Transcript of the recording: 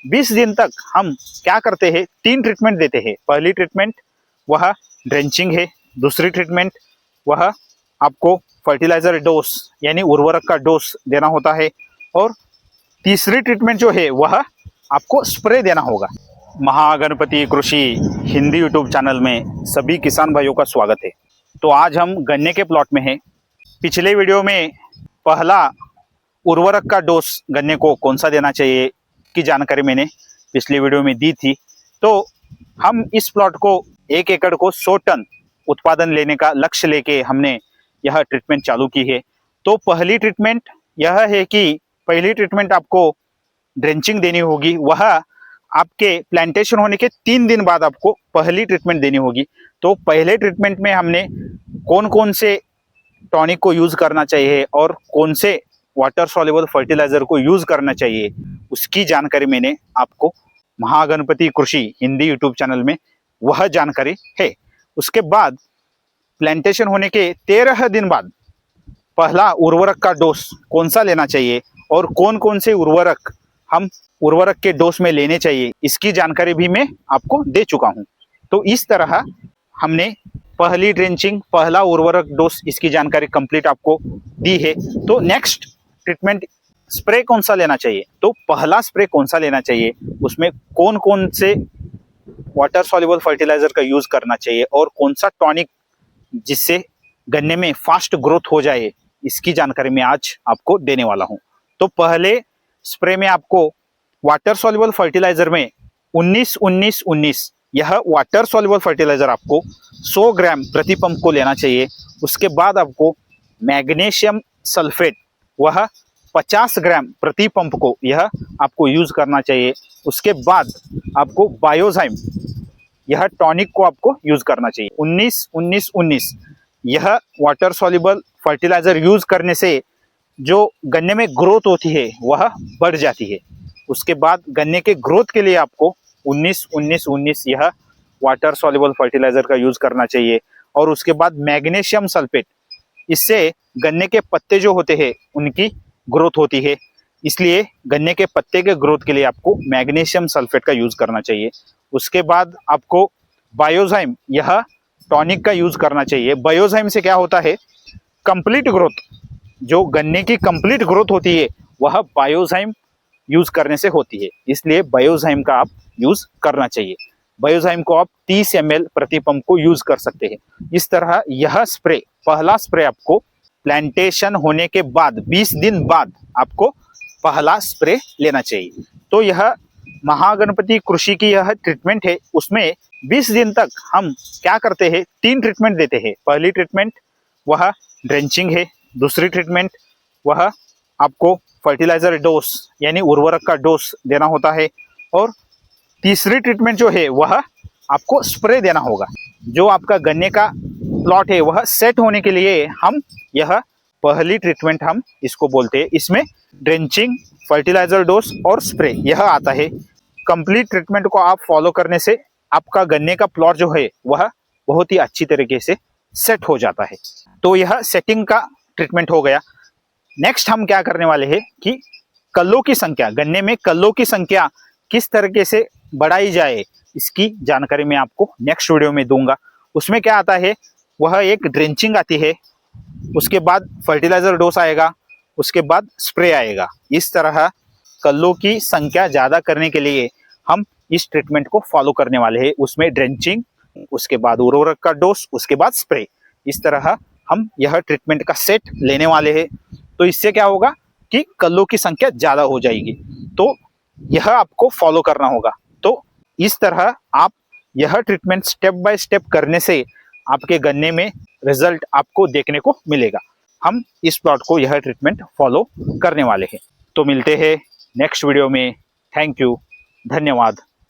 20 दिन तक हम क्या करते हैं, 3 ट्रीटमेंट देते हैं। पहली ट्रीटमेंट वह ड्रेंचिंग है, दूसरी ट्रीटमेंट वह आपको फर्टिलाइजर डोज यानी उर्वरक का डोज देना होता है, और तीसरी ट्रीटमेंट जो है वह आपको स्प्रे देना होगा। महागणपति कृषि हिंदी यूट्यूब चैनल में सभी किसान भाइयों का स्वागत है। तो आज हम गन्ने के प्लॉट में हैं। पिछले वीडियो में पहला उर्वरक का डोज गन्ने को कौन सा देना चाहिए की जानकारी मैंने पिछले वीडियो में दी थी। तो हम इस प्लॉट को 1 एकड़ को 100 टन उत्पादन लेने का लक्ष्य लेके हमने यह ट्रीटमेंट चालू की है। तो पहली ट्रीटमेंट यह है कि पहली ट्रीटमेंट आपको ड्रेंचिंग देनी होगी। वह आपके प्लांटेशन होने के 3 दिन बाद आपको पहली ट्रीटमेंट देनी होगी। तो पहले ट्रीटमेंट में हमने कौन कौन से टॉनिक को यूज़ करना चाहिए और कौन से वाटर सॉल्युबल फर्टिलाइजर को यूज़ करना चाहिए उसकी जानकारी मैंने आपको महागणपति कृषि हिंदी यूट्यूब चैनल में वह जानकारी है। उसके बाद प्लांटेशन होने के 13 दिन बाद पहला उर्वरक का डोज कौन सा लेना चाहिए और कौन कौन से उर्वरक हम उर्वरक के डोज में लेने चाहिए इसकी जानकारी भी मैं आपको दे चुका हूं। तो इस तरह हमने पहली ड्रेंचिंग, पहला उर्वरक डोज, इसकी जानकारी कंप्लीट आपको दी है। तो नेक्स्ट ट्रीटमेंट स्प्रे कौन सा लेना चाहिए, तो पहला स्प्रे कौन सा लेना चाहिए, उसमें कौन कौन से वाटर सॉल्युबल फर्टिलाइजर का यूज करना चाहिए और कौन सा टॉनिक जिससे गन्ने में फास्ट ग्रोथ हो जाए, इसकी जानकारी मैं आज आपको देने वाला हूं। तो पहले स्प्रे में आपको वाटर सॉल्युबल फर्टिलाइजर में 19-19-19 यह वाटर सॉल्युबल फर्टिलाइजर आपको 100 ग्राम प्रति पंप को लेना चाहिए। उसके बाद आपको मैग्नीशियम सल्फेट वह 50 ग्राम प्रति पंप को यह आपको यूज करना चाहिए। उसके बाद आपको बायोजाइम यह टॉनिक को आपको यूज करना चाहिए। 19-19-19 यह वाटर सॉल्युबल फर्टिलाइजर यूज करने से जो गन्ने में ग्रोथ होती है वह बढ़ जाती है। उसके बाद गन्ने के ग्रोथ के लिए आपको 19-19-19 यह वाटर सॉल्युबल फर्टिलाइजर का यूज करना चाहिए। और उसके बाद मैग्नीशियम सल्फेट, इससे गन्ने के पत्ते जो होते हैं उनकी ग्रोथ होती है, इसलिए गन्ने के पत्ते के ग्रोथ के लिए आपको मैग्नीशियम सल्फेट का यूज करना चाहिए। उसके बाद आपको बायोजाइम यह टॉनिक का यूज करना चाहिए। बायोजाइम से क्या होता है, कंप्लीट ग्रोथ, जो गन्ने की कंप्लीट ग्रोथ होती है वह बायोजाइम यूज करने से होती है, इसलिए बायोजाइम का आप यूज करना चाहिए। बायोजाइम को आप 30 ml प्रति पंप को यूज कर सकते हैं। इस तरह यह स्प्रे, पहला स्प्रे आपको प्लांटेशन होने के बाद 20 दिन बाद आपको पहला स्प्रे लेना चाहिए। तो यह महागणपति कृषि की यह ट्रीटमेंट है, उसमें 20 दिन तक हम क्या करते हैं, 3 ट्रीटमेंट देते हैं। पहली ट्रीटमेंट वह ड्रेंचिंग है, दूसरी ट्रीटमेंट वह आपको फर्टिलाइजर डोज यानी उर्वरक का डोज देना होता है, और तीसरी ट्रीटमेंट जो है वह आपको स्प्रे देना होगा। जो आपका गन्ने का प्लॉट है वह सेट होने के लिए हम यह पहली ट्रीटमेंट हम इसको बोलते हैं। इसमें ड्रेंचिंग, फर्टिलाइजर डोज और स्प्रे यह आता है। कंप्लीट ट्रीटमेंट को आप फॉलो करने से आपका गन्ने का प्लॉट जो है वह बहुत ही अच्छी तरीके से सेट हो जाता है। तो यह सेटिंग का ट्रीटमेंट हो गया। नेक्स्ट हम क्या करने वाले हैं कि कल्लों की संख्या, गन्ने में कल्लों की संख्या किस तरीके से बढ़ाई जाए इसकी जानकारी मैं आपको नेक्स्ट वीडियो में दूंगा। उसमें क्या आता है, वह एक ड्रेंचिंग आती है, उसके बाद फर्टिलाइजर डोज आएगा, उसके बाद स्प्रे आएगा। इस तरह कल्लों की संख्या ज़्यादा करने के लिए हम इस ट्रीटमेंट को फॉलो करने वाले हैं। उसमें ड्रेंचिंग, उसके बाद उर्वरक का डोज, उसके बाद स्प्रे, इस तरह हम यह ट्रीटमेंट का सेट लेने वाले हैं। तो इससे क्या होगा कि कल्लों की संख्या ज़्यादा हो जाएगी। तो यह आपको फॉलो करना होगा। तो इस तरह आप यह ट्रीटमेंट स्टेप बाय स्टेप करने से आपके गन्ने में रिजल्ट आपको देखने को मिलेगा। हम इस प्लॉट को यह ट्रीटमेंट फॉलो करने वाले हैं। तो मिलते हैं नेक्स्ट वीडियो में। थैंक यू, धन्यवाद।